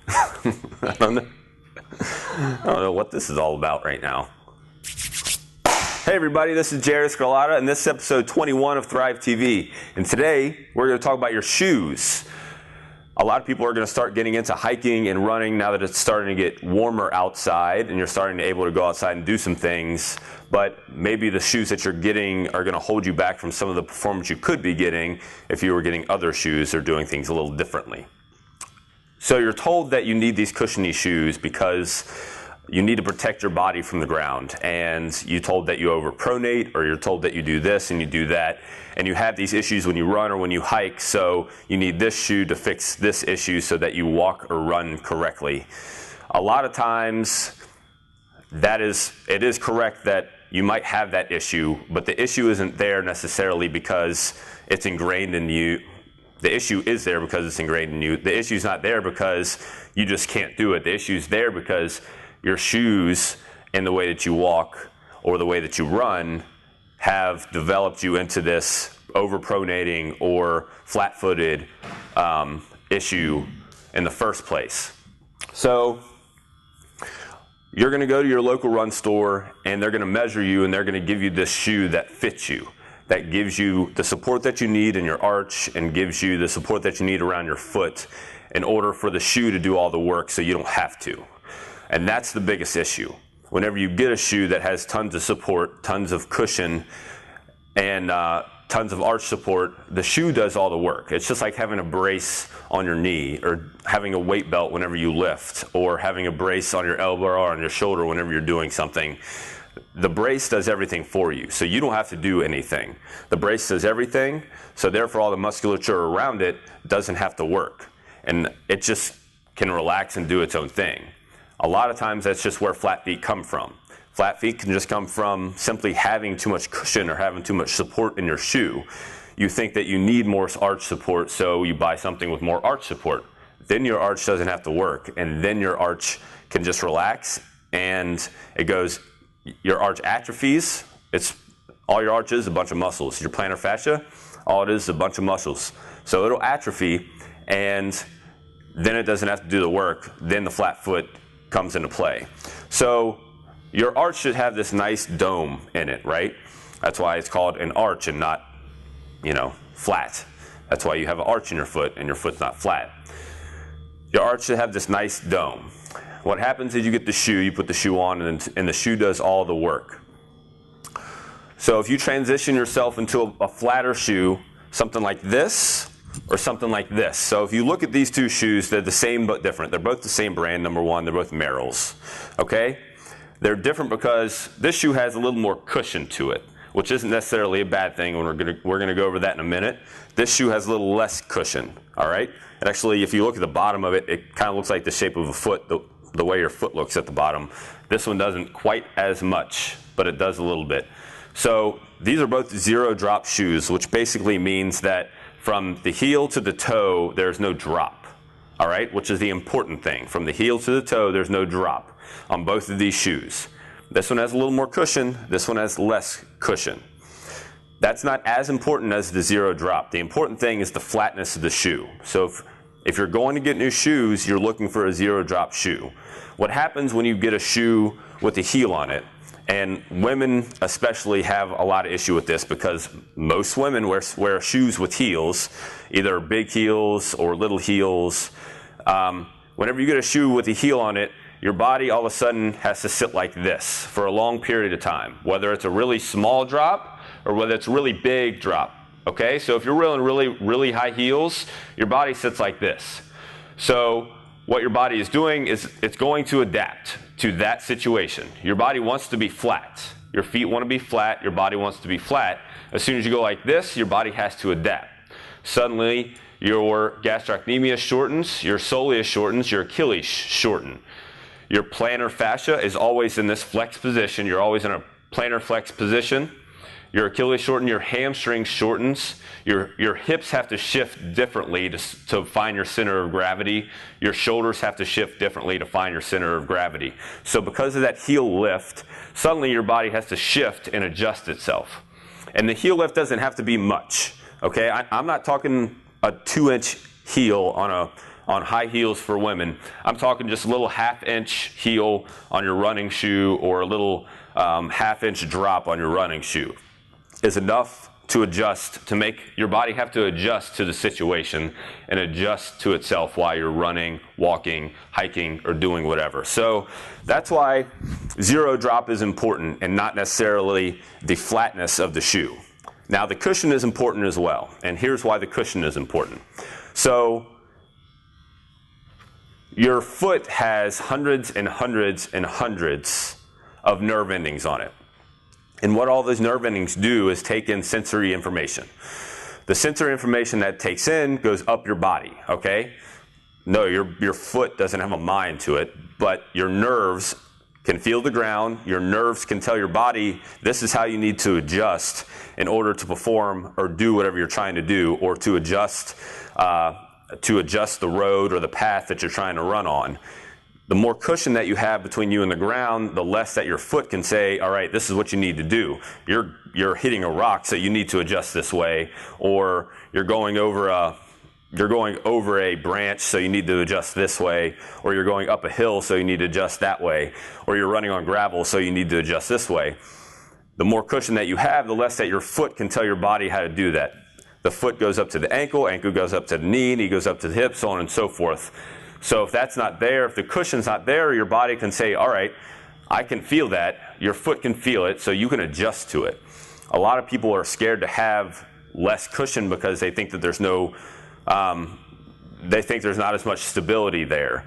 I don't know what this is all about right now. Hey everybody, this is Jared Scarlata, and this is episode 21 of Thrive TV. And today, we're going to talk about your shoes. A lot of people are going to start getting into hiking and running now that it's starting to get warmer outside and you're starting to be able to go outside and do some things. But maybe the shoes that you're getting are going to hold you back from some of the performance you could be getting if you were getting other shoes or doing things a little differently. So you're told that you need these cushiony shoes because you need to protect your body from the ground, and you're told that you overpronate, or you're told that you do this and you do that, and you have these issues when you run or when you hike, so you need this shoe to fix this issue so that you walk or run correctly. A lot of times it is correct that you might have that issue, but the issue isn't there necessarily because it's ingrained in you. The issue is there because it's ingrained in you. The issue's not there because you just can't do it. The issue's there because your shoes and the way that you walk or the way that you run have developed you into this overpronating or flat-footed issue in the first place. So you're going to go to your local run store and they're going to measure you and they're going to give you this shoe that fits you, that gives you the support that you need in your arch and gives you the support that you need around your foot in order for the shoe to do all the work so you don't have to. And that's the biggest issue. Whenever you get a shoe that has tons of support, tons of cushion, and tons of arch support, the shoe does all the work. It's just like having a brace on your knee, or having a weight belt whenever you lift, or having a brace on your elbow or on your shoulder whenever you're doing something. The brace does everything for you, so you don't have to do anything. The brace does everything, so therefore all the musculature around it doesn't have to work. And it just can relax and do its own thing. A lot of times that's just where flat feet come from. Flat feet can just come from simply having too much cushion or having too much support in your shoe. You think that you need more arch support, so you buy something with more arch support. Then your arch doesn't have to work, and then your arch can just relax, and your arch atrophies. All your arch is a bunch of muscles. Your plantar fascia, all it is a bunch of muscles. So it'll atrophy, and then it doesn't have to do the work. Then the flat foot comes into play. So your arch should have this nice dome in it, right? That's why it's called an arch and not, flat. That's why you have an arch in your foot and your foot's not flat. Your arch should have this nice dome. What happens is you get the shoe, you put the shoe on, and the shoe does all the work. So if you transition yourself into a flatter shoe, something like this, or something like this. So if you look at these two shoes, they're the same but different. They're both the same brand, number one. They're both Merrell's, okay? They're different because this shoe has a little more cushion to it, which isn't necessarily a bad thing. We're gonna go over that in a minute. This shoe has a little less cushion, all right? And actually, if you look at the bottom of it, it kind of looks like the shape of a foot, the way your foot looks at the bottom. This one doesn't quite as much, but it does a little bit. So these are both zero drop shoes, which basically means that from the heel to the toe, there's no drop, all right? Which is the important thing. From the heel to the toe, there's no drop on both of these shoes. This one has a little more cushion. This one has less cushion. That's not as important as the zero drop. The important thing is the flatness of the shoe. So if you're going to get new shoes, you're looking for a zero drop shoe. What happens when you get a shoe with a heel on it, and women especially have a lot of issue with this because most women wear shoes with heels, either big heels or little heels. Whenever you get a shoe with a heel on it, your body all of a sudden has to sit like this for a long period of time, whether it's a really small drop or whether it's a really big drop, okay? So if you're wearing really, really high heels, your body sits like this. So what your body is doing is it's going to adapt to that situation. Your body wants to be flat. Your feet want to be flat. Your body wants to be flat. As soon as you go like this, your body has to adapt. Suddenly, your gastrocnemius shortens, your soleus shortens, your Achilles shorten. Your plantar fascia is always in this flex position. You're always in a plantar flex position. Your Achilles shorten, your hamstring shortens, your hips have to shift differently to find your center of gravity. Your shoulders have to shift differently to find your center of gravity. So because of that heel lift, suddenly your body has to shift and adjust itself. And the heel lift doesn't have to be much, okay? I'm not talking a 2-inch heel on on high heels for women. I'm talking just a little half-inch heel on your running shoe or a little half-inch drop on your running shoe is enough to adjust, to make your body have to adjust to the situation and adjust to itself while you're running, walking, hiking, or doing whatever. So that's why zero drop is important and not necessarily the flatness of the shoe. Now the cushion is important as well, and here's why the cushion is important. So your foot has hundreds and hundreds and hundreds of nerve endings on it. And what all those nerve endings do is take in sensory information. The sensory information that takes in goes up your body, okay? No, your foot doesn't have a mind to it, but your nerves can feel the ground. Your nerves can tell your body, this is how you need to adjust in order to perform or do whatever you're trying to do, or to adjust the road or the path that you're trying to run on. The more cushion that you have between you and the ground, the less that your foot can say, all right, this is what you need to do. You're hitting a rock, so you need to adjust this way, or you're going over a branch, so you need to adjust this way, or you're going up a hill, so you need to adjust that way, or you're running on gravel, so you need to adjust this way. The more cushion that you have, the less that your foot can tell your body how to do that. The foot goes up to the ankle goes up to the knee goes up to the hip, so on and so forth. So if that's not there, if the cushion's not there, your body can say, all right, I can feel that. Your foot can feel it, so you can adjust to it. A lot of people are scared to have less cushion because they think that there's not as much stability there.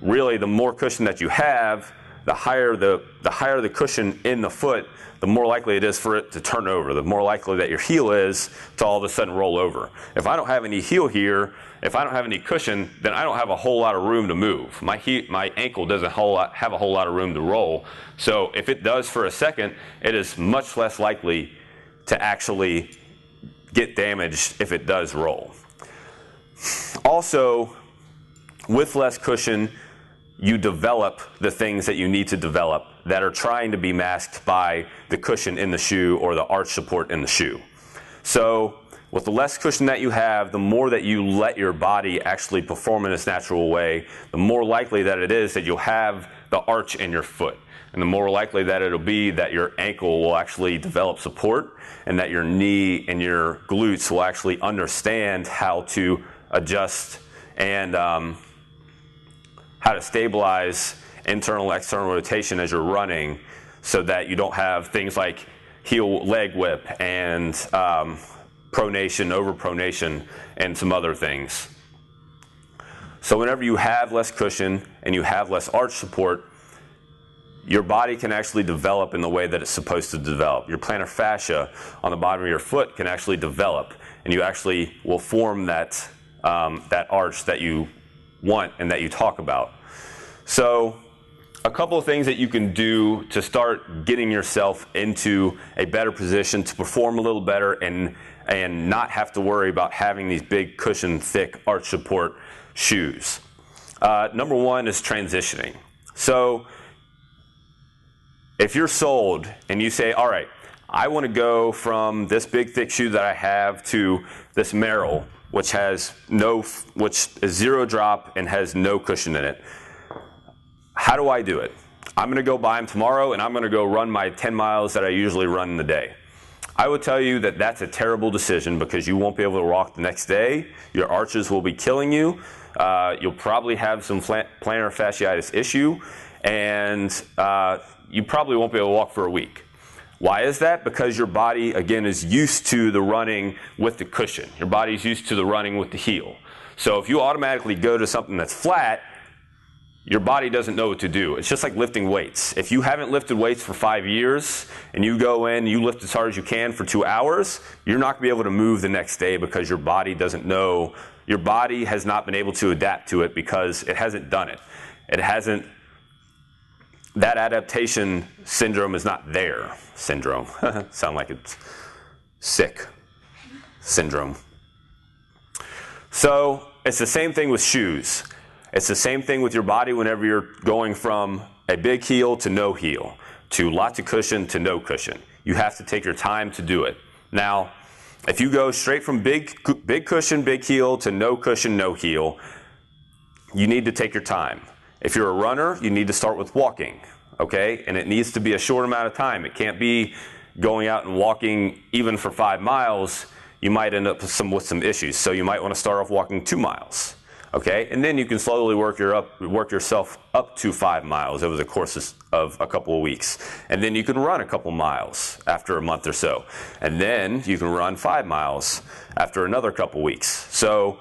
Really, the more cushion that you have, the higher the cushion in the foot, the more likely it is for it to turn over, the more likely that your heel is to all of a sudden roll over. If I don't have any heel here, if I don't have any cushion, then I don't have a whole lot of room to move. My ankle doesn't have a whole lot of room to roll. So if it does for a second, it is much less likely to actually get damaged if it does roll. Also, with less cushion, you develop the things that you need to develop that are trying to be masked by the cushion in the shoe or the arch support in the shoe. So with the less cushion that you have, the more that you let your body actually perform in its natural way, the more likely that it is that you'll have the arch in your foot. And the more likely that it'll be that your ankle will actually develop support, and that your knee and your glutes will actually understand how to adjust and how to stabilize internal, external rotation as you're running, so that you don't have things like heel leg whip and pronation, overpronation, and some other things. So whenever you have less cushion and you have less arch support, your body can actually develop in the way that it's supposed to develop. Your plantar fascia on the bottom of your foot can actually develop, and you actually will form that arch that you want and that you talk about. So a couple of things that you can do to start getting yourself into a better position to perform a little better and not have to worry about having these big cushion, thick arch support shoes. Number one is transitioning. So if you're sold and you say, all right, I want to go from this big thick shoe that I have to this Merrell, which is zero drop and has no cushion in it. How do I do it? I'm going to go buy them tomorrow, and I'm going to go run my 10 miles that I usually run in the day. I would tell you that that's a terrible decision, because you won't be able to walk the next day. Your arches will be killing you. You'll probably have some plantar fasciitis issue, and you probably won't be able to walk for a week. Why is that? Because your body, again, is used to the running with the cushion. Your body's used to the running with the heel. So if you automatically go to something that's flat, your body doesn't know what to do. It's just like lifting weights. If you haven't lifted weights for 5 years and you go in, you lift as hard as you can for 2 hours, you're not going to be able to move the next day, because your body doesn't know. Your body has not been able to adapt to it because it hasn't done it. That adaptation syndrome is not there. Syndrome. Sound like it's sick. Syndrome. So it's the same thing with shoes. It's the same thing with your body whenever you're going from a big heel to no heel, to lots of cushion to no cushion. You have to take your time to do it. Now, if you go straight from big cushion, big heel to no cushion, no heel, you need to take your time. If you're a runner, you need to start with walking, okay? And it needs to be a short amount of time. It can't be going out and walking even for 5 miles. You might end up with some issues. So you might want to start off walking 2 miles, okay? And then you can slowly work yourself up to 5 miles over the course of a couple of weeks. And then you can run a couple miles after a month or so. And then you can run 5 miles after another couple weeks. So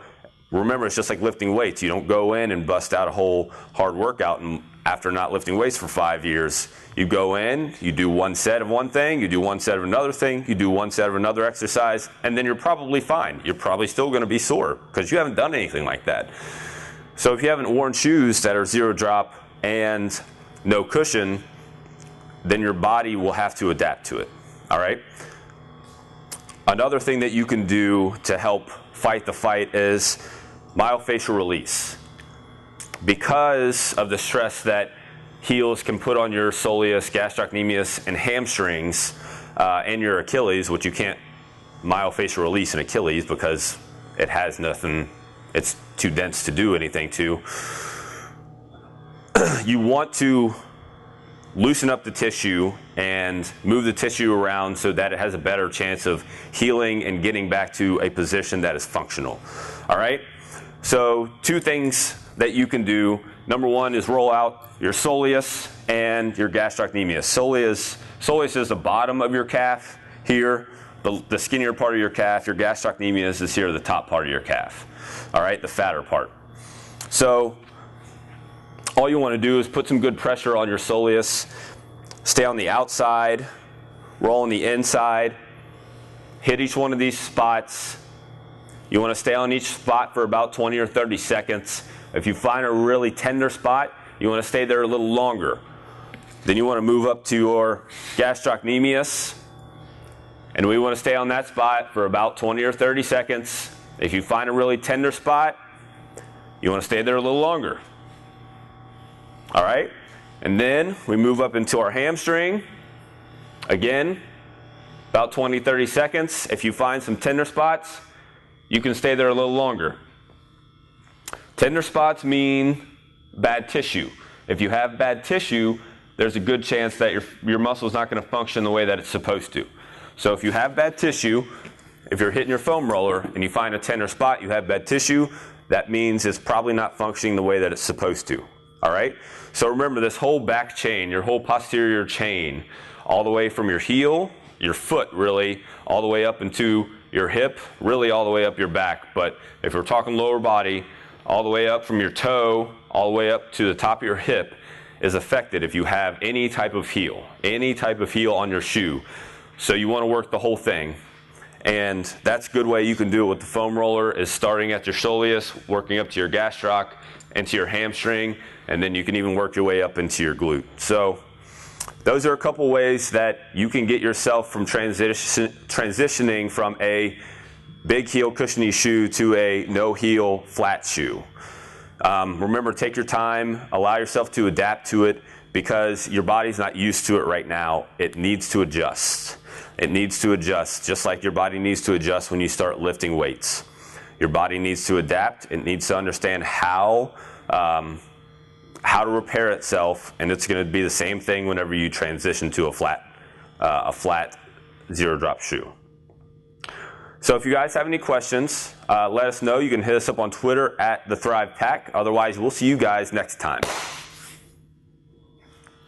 remember, it's just like lifting weights. You don't go in and bust out a whole hard workout and after not lifting weights for 5 years. You go in, you do one set of one thing, you do one set of another thing, you do one set of another exercise, and then you're probably fine. You're probably still going to be sore because you haven't done anything like that. So if you haven't worn shoes that are 0 drop and no cushion, then your body will have to adapt to it, all right? Another thing that you can do to help fight the fight is myofascial release. Because of the stress that heels can put on your soleus, gastrocnemius, and hamstrings, and your Achilles, which you can't myofascial release an Achilles because it has nothing, it's too dense to do anything to. You want to loosen up the tissue and move the tissue around so that it has a better chance of healing and getting back to a position that is functional. All right? So 2 things that you can do. Number 1 is roll out your soleus and your gastrocnemius. Soleus is the bottom of your calf here, the skinnier part of your calf. Your gastrocnemius is here, the top part of your calf. All right, the fatter part. So all you want to do is put some good pressure on your soleus. Stay on the outside, roll on the inside, hit each one of these spots. You want to stay on each spot for about 20 or 30 seconds. If you find a really tender spot, you want to stay there a little longer. Then you want to move up to your gastrocnemius, and we want to stay on that spot for about 20 or 30 seconds. If you find a really tender spot, you want to stay there a little longer. All right? And then we move up into our hamstring. Again, about 20, 30 seconds. If you find some tender spots, you can stay there a little longer. Tender spots mean bad tissue. If you have bad tissue, there's a good chance that your muscle's not going to function the way that it's supposed to. So if you have bad tissue, if you're hitting your foam roller and you find a tender spot, you have bad tissue, that means it's probably not functioning the way that it's supposed to. All right? So remember, this whole back chain, your whole posterior chain, all the way from your heel, your foot really, all the way up into your hip, really all the way up your back. But if we're talking lower body, all the way up from your toe, all the way up to the top of your hip is affected if you have any type of heel on your shoe. So you want to work the whole thing. And that's a good way you can do it with the foam roller, is starting at your soleus, working up to your gastroc, into your hamstring, and then you can even work your way up into your glute. So those are a couple ways that you can get yourself from transitioning from a big heel cushiony shoe to a no heel flat shoe. Remember, take your time, allow yourself to adapt to it, because your body's not used to it right now. It needs to adjust. It needs to adjust, just like your body needs to adjust when you start lifting weights. Your body needs to adapt. It needs to understand how to repair itself, and it's going to be the same thing whenever you transition to a flat 0 drop shoe. So if you guys have any questions, let us know. You can hit us up on Twitter at The Thrive Pack. Otherwise, we'll see you guys next time.